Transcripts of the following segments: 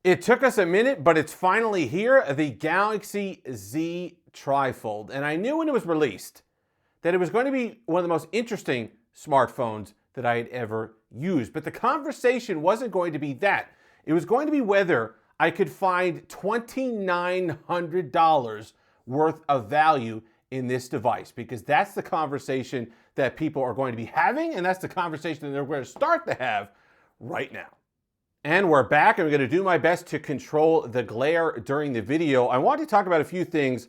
It took us a minute, but it's finally here, the Galaxy Z TriFold. And I knew when it was released that it was going to be one of the most interesting smartphones that I had ever used. But the conversation wasn't going to be that. It was going to be whether I could find $2,900 worth of value in this device, because that's the conversation that people are going to be having, and that's the conversation that they're going to start to have right now. And we're back, and I'm going to do my best to control the glare during the video. I want to talk about a few things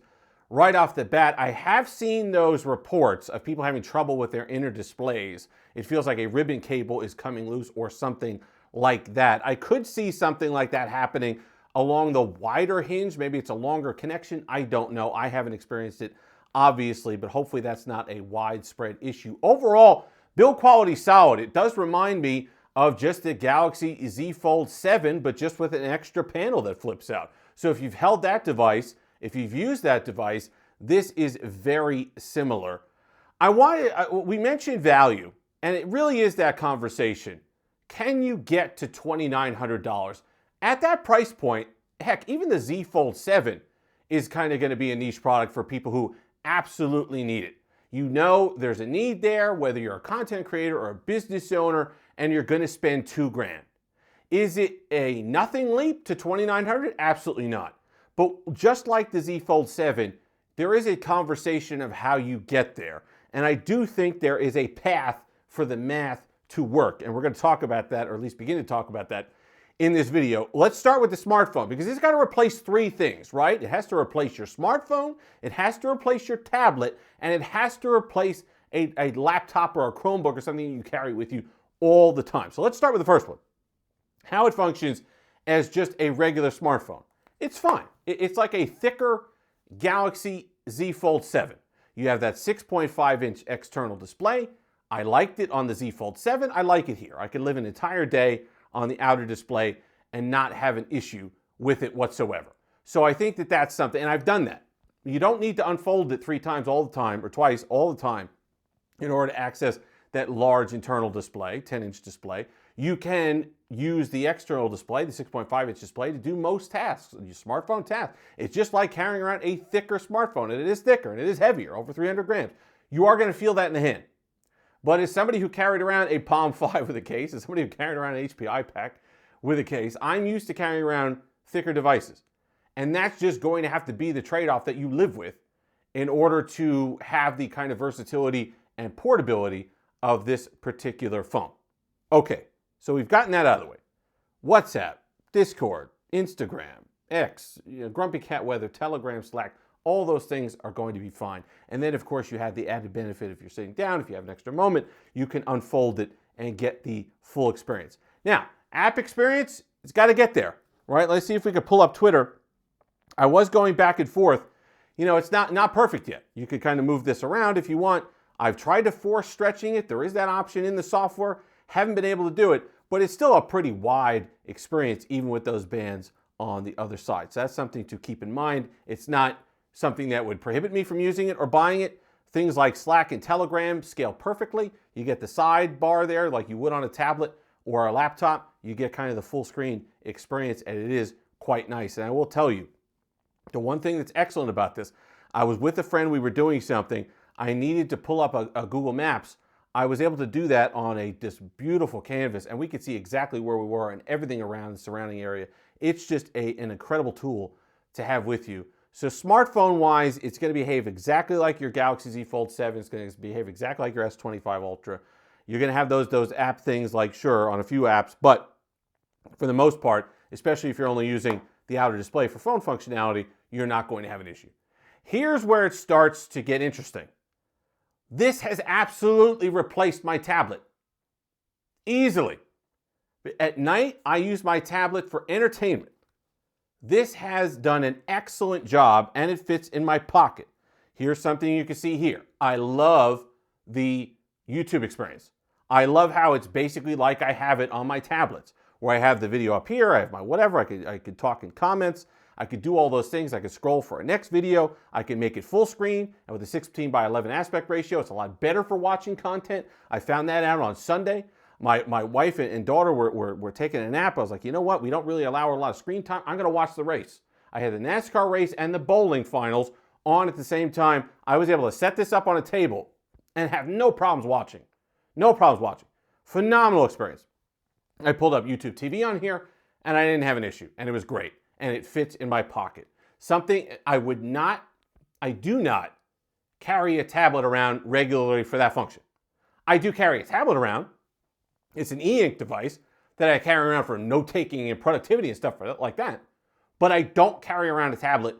right off the bat. I have seen those reports of people having trouble with their inner displays. It feels like a ribbon cable is coming loose or something like that. I could see something like that happening along the wider hinge. Maybe it's a longer connection. I don't know. I haven't experienced it, obviously, but hopefully that's not a widespread issue. Overall, build quality solid. It does remind me of just the Galaxy Z Fold 7, but just with an extra panel that flips out. So if you've held that device, if you've used that device, this is very similar. We mentioned value, and it really is that conversation. Can you get to $2,900? At that price point, heck, even the Z Fold 7 is kind of going to be a niche product for people who absolutely need it. You know there's a need there, whether you're a content creator or a business owner, and you're going to spend $2,000. Is it a nothing leap to $2,900? Absolutely not. But just like the Z Fold 7, there is a conversation of how you get there. And I do think there is a path for the math to work. And we're going to talk about that, or at least begin to talk about that in this video. Let's start with the smartphone, because it's got to replace three things, right? It has to replace your smartphone, it has to replace your tablet, and it has to replace a laptop or a Chromebook or something you carry with you all the time. So let's start with the first one. How it functions as just a regular smartphone. It's fine. It's like a thicker Galaxy Z Fold 7. You have that 6.5-inch external display. I liked it on the Z Fold 7. I like it here. I can live an entire day on the outer display and not have an issue with it whatsoever. So I think that that's something, and I've done that. You don't need to unfold it 3 times all the time, or twice all the time, in order to access that large internal display, 10-inch display. You can use the external display, the 6.5-inch display, to do most tasks, your smartphone tasks. It's just like carrying around a thicker smartphone, and it is thicker, and it is heavier, over 300 grams. You are going to feel that in the hand. But as somebody who carried around a Palm 5 with a case, as somebody who carried around an HP iPad with a case, I'm used to carrying around thicker devices. And that's just going to have to be the trade-off that you live with in order to have the kind of versatility and portability of this particular phone. Okay, so we've gotten that out of the way. WhatsApp, Discord, Instagram, X, Grumpy Cat Weather, Telegram, Slack, all those things are going to be fine. And then, of course, you have the added benefit if you're sitting down, if you have an extra moment, you can unfold it and get the full experience. Now, app experience, it's got to get there, right? Let's see if we can pull up Twitter. I was going back and forth. You know, it's not perfect yet. You could kind of move this around if you want. I've tried to force stretching it. There is that option in the software. Haven't been able to do it, but it's still a pretty wide experience, even with those bands on the other side. So that's something to keep in mind. It's not something that would prohibit me from using it or buying it. Things like Slack and Telegram scale perfectly. You get the sidebar there like you would on a tablet or a laptop. You get kind of the full screen experience, and it is quite nice. And I will tell you, the one thing that's excellent about this, I was with a friend, we were doing something. I needed to pull up a Google Maps. I was able to do that on this beautiful canvas, and we could see exactly where we were and everything around the surrounding area. It's just an incredible tool to have with you. So smartphone-wise, it's going to behave exactly like your Galaxy Z Fold 7. It's going to behave exactly like your S25 Ultra. You're going to have those app things, like, sure, on a few apps, but for the most part, especially if you're only using the outer display for phone functionality, you're not going to have an issue. Here's where it starts to get interesting. This has absolutely replaced my tablet. Easily. At night, I use my tablet for entertainment. This has done an excellent job, and it fits in my pocket. Here's something you can see here. I love the YouTube experience. I love how it's basically like I have it on my tablets, where I have the video up here, I have my whatever, I could talk in comments, I could do all those things. I could scroll for a next video. I can make it full screen, and with a 16:11 aspect ratio, it's a lot better for watching content. I found that out on Sunday. My wife and daughter were taking a nap. I was like, you know what? We don't really allow a lot of screen time. I'm going to watch the race. I had the NASCAR race and the bowling finals on at the same time. I was able to set this up on a table and have no problems watching. No problems watching. Phenomenal experience. I pulled up YouTube TV on here and I didn't have an issue. And it was great. And it fits in my pocket. Something I do not carry a tablet around regularly for that function. I do carry a tablet around. It's an e-ink device that I carry around for note-taking and productivity and stuff like that. But I don't carry around a tablet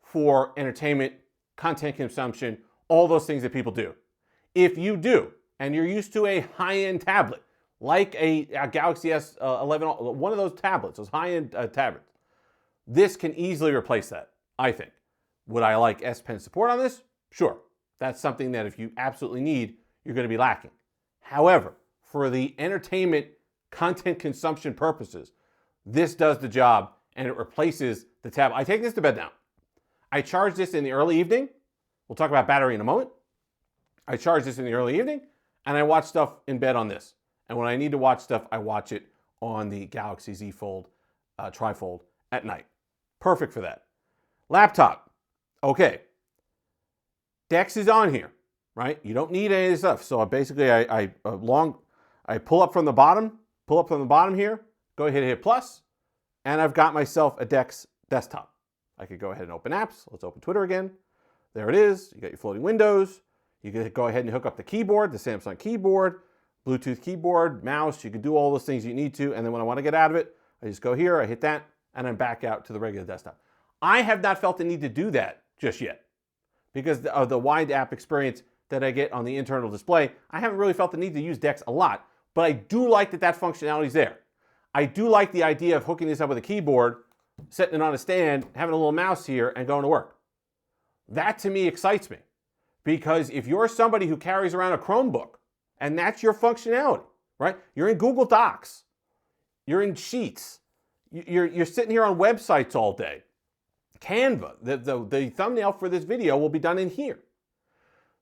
for entertainment, content consumption, all those things that people do. If you do, and you're used to a high-end tablet, like a Galaxy S11, one of those tablets, those high-end tablets, this can easily replace that, I think. Would I like S Pen support on this? Sure. That's something that if you absolutely need, you're going to be lacking. However, for the entertainment, content consumption purposes, this does the job and it replaces the tablet. I take this to bed now. I charge this in the early evening. We'll talk about battery in a moment. I charge this in the early evening and I watch stuff in bed on this. And when I need to watch stuff, I watch it on the Galaxy Z Fold, TriFold at night. Perfect for that. Laptop. Okay. DeX is on here, right? You don't need any of this stuff. So basically I pull up from the bottom here, go ahead and hit plus, and I've got myself a DeX desktop. I could go ahead and open apps. Let's open Twitter again. There it is. You got your floating windows. You can go ahead and hook up the keyboard, the Samsung keyboard, Bluetooth keyboard, mouse. You can do all those things you need to. And then when I want to get out of it, I just go here, I hit that, and I'm back out to the regular desktop. I have not felt the need to do that just yet because of the wide app experience that I get on the internal display. I haven't really felt the need to use DeX a lot, but I do like that functionality is there. I do like the idea of hooking this up with a keyboard, setting it on a stand, having a little mouse here, and going to work. That to me excites me because if you're somebody who carries around a Chromebook and that's your functionality, right? You're in Google Docs, you're in Sheets, you're sitting here on websites all day. Canva, the thumbnail for this video will be done in here.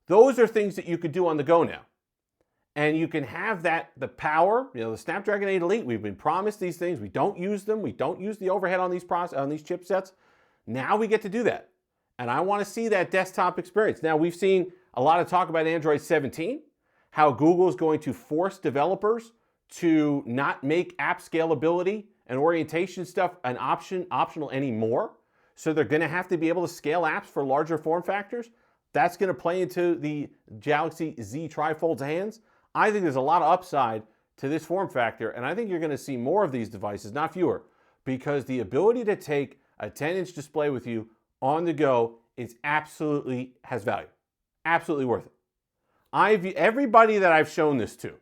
Those are things that you could do on the go now. And you can have the power, the Snapdragon 8 Elite, we've been promised these things. We don't use them. We don't use the overhead on these chipsets. Now we get to do that. And I want to see that desktop experience. Now we've seen a lot of talk about Android 17, how Google is going to force developers to not make app scalability and orientation stuff optional anymore. So they're going to have to be able to scale apps for larger form factors. That's going to play into the Galaxy Z TriFold's hands. I think there's a lot of upside to this form factor, and I think you're going to see more of these devices, not fewer, because the ability to take a 10-inch display with you on the go has value. Absolutely worth it. Everybody that I've shown this to,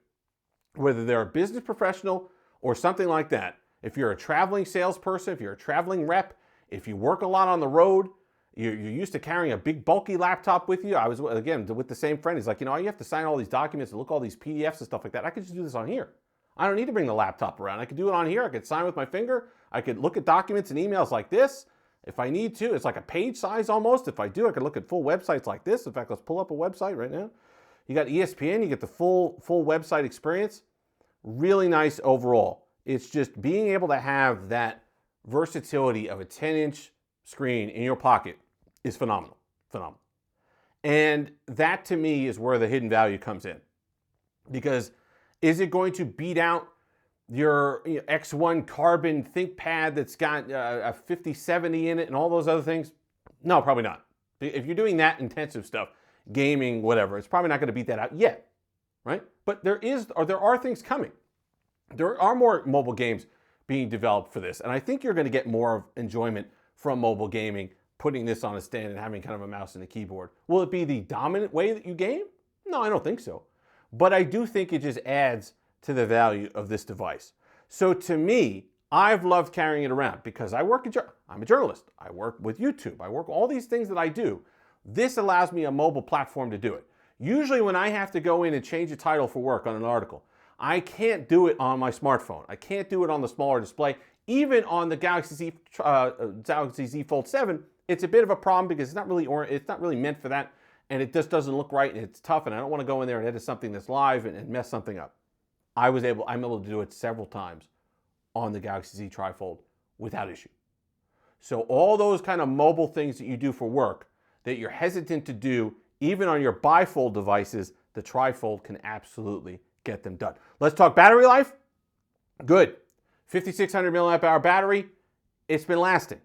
whether they're a business professional or something like that, if you're a traveling salesperson, if you're a traveling rep, if you work a lot on the road, you're used to carrying a big bulky laptop with you. I was, again, with the same friend. He's like, you have to sign all these documents and look all these PDFs and stuff like that. I could just do this on here. I don't need to bring the laptop around. I could do it on here. I could sign with my finger. I could look at documents and emails like this. If I need to, it's like a page size almost. If I do, I could look at full websites like this. In fact, let's pull up a website right now. You got ESPN, you get the full website experience. Really nice overall. It's just being able to have that versatility of a 10-inch screen in your pocket is phenomenal. Phenomenal. And that to me is where the hidden value comes in. Because is it going to beat out your X1 Carbon ThinkPad that's got a 5070 in it and all those other things? No, probably not. If you're doing that intensive stuff, gaming, whatever, it's probably not going to beat that out yet, right? But there are things coming. There are more mobile games being developed for this, and I think you're going to get more of enjoyment from mobile gaming, putting this on a stand and having kind of a mouse and a keyboard. Will it be the dominant way that you game? No, I don't think so. But I do think it just adds to the value of this device. So to me, I've loved carrying it around because I'm a journalist. I work with YouTube. I work all these things that I do. This allows me a mobile platform to do it. Usually when I have to go in and change a title for work on an article, I can't do it on my smartphone. I can't do it on the smaller display. Even on the Galaxy Z Fold 7, it's a bit of a problem because it's not really meant for that, and it just doesn't look right, and it's tough, and I don't want to go in there and edit something that's live and mess something up. I'm able to do it several times on the Galaxy Z TriFold without issue. So all those kind of mobile things that you do for work that you're hesitant to do, even on your bifold devices, the TriFold can absolutely get them done. Let's talk battery life. Good. 5,600 milliamp hour battery. It's been lasting.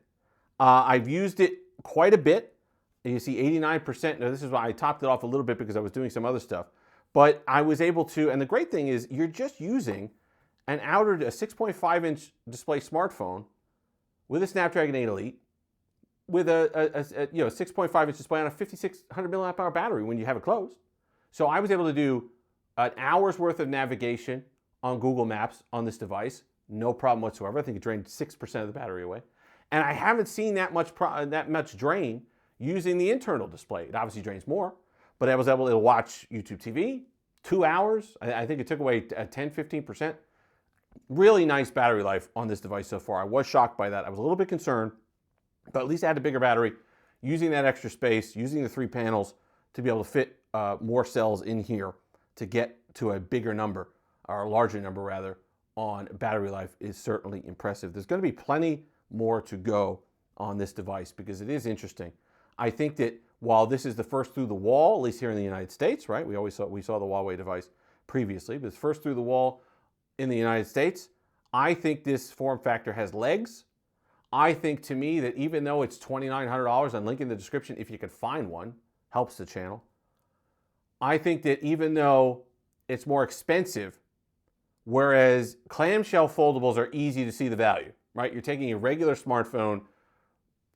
I've used it quite a bit. You see 89%. Now, this is why I topped it off a little bit because I was doing some other stuff. But I was able to, and the great thing is you're just using a 6.5-inch display smartphone with a Snapdragon 8 Elite with a 6.5-inch display on a 5,600 milliamp hour battery when you have it closed. So I was able to do an hour's worth of navigation on Google Maps on this device, no problem whatsoever. I think it drained 6% of the battery away. And I haven't seen that much drain using the internal display. It obviously drains more, but I was able to watch YouTube TV, 2 hours. I think it took away 10, 15%. Really nice battery life on this device so far. I was shocked by that. I was a little bit concerned, but at least I had a bigger battery, using that extra space, using the 3 panels to be able to fit more cells in here to get to a bigger number, or a larger number rather, on battery life is certainly impressive. There's going to be plenty more to go on this device because it is interesting. I think that while this is the first through the wall, at least here in the United States, right? We saw the Huawei device previously, but it's first through the wall in the United States. I think this form factor has legs. I think, to me, that even though it's $2,900, and link in the description if you can find one, helps the channel. I think that even though it's more expensive, whereas clamshell foldables are easy to see the value, right? You're taking a regular smartphone,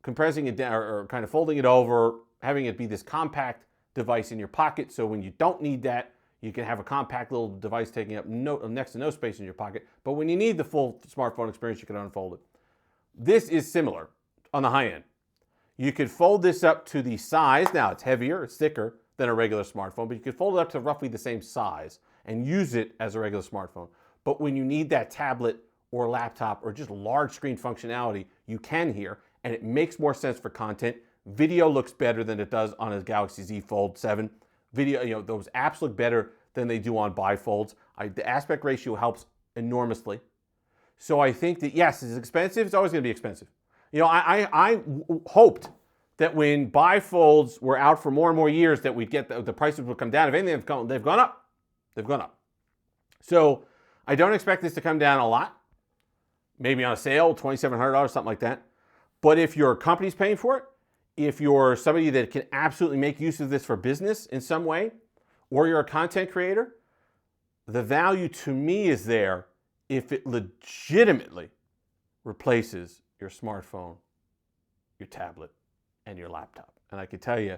compressing it down, or kind of folding it over, having it be this compact device in your pocket, so when you don't need that, you can have a compact little device taking up next to no space in your pocket. But when you need the full smartphone experience, you can unfold it. This is similar on the high end. You could fold this up to the size. Now, it's heavier, it's thicker than a regular smartphone, but you could fold it up to roughly the same size and use it as a regular smartphone. But when you need that tablet or laptop or just large screen functionality, you can here, and it makes more sense for content. Video looks better than it does on a Galaxy Z Fold 7. Video, those apps look better than they do on bifolds. The aspect ratio helps enormously. So I think that, yes, it's expensive. It's always going to be expensive. I hoped that when bifolds were out for more and more years that we'd get the prices would come down. If anything, they've gone up. They've gone up. So I don't expect this to come down a lot. Maybe on a sale, $2,700, something like that. But if your company's paying for it, if you're somebody that can absolutely make use of this for business in some way, or you're a content creator, the value to me is there if it legitimately replaces your smartphone, your tablet, and your laptop. And I can tell you,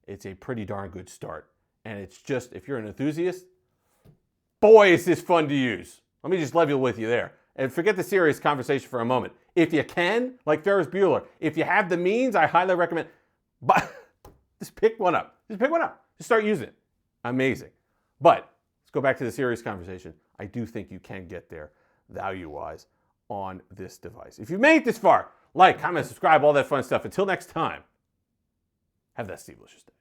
it's a pretty darn good start. And it's just, if you're an enthusiast, boy, is this fun to use. Let me just level with you there. And forget the serious conversation for a moment. If you can, like Ferris Bueller, if you have the means, I highly recommend, but just pick one up. Just pick one up. Just start using it. Amazing. But let's go back to the serious conversation. I do think you can get there value-wise on this device. If you made it this far, like, comment, subscribe, all that fun stuff. Until next time, have that Steve-licious day.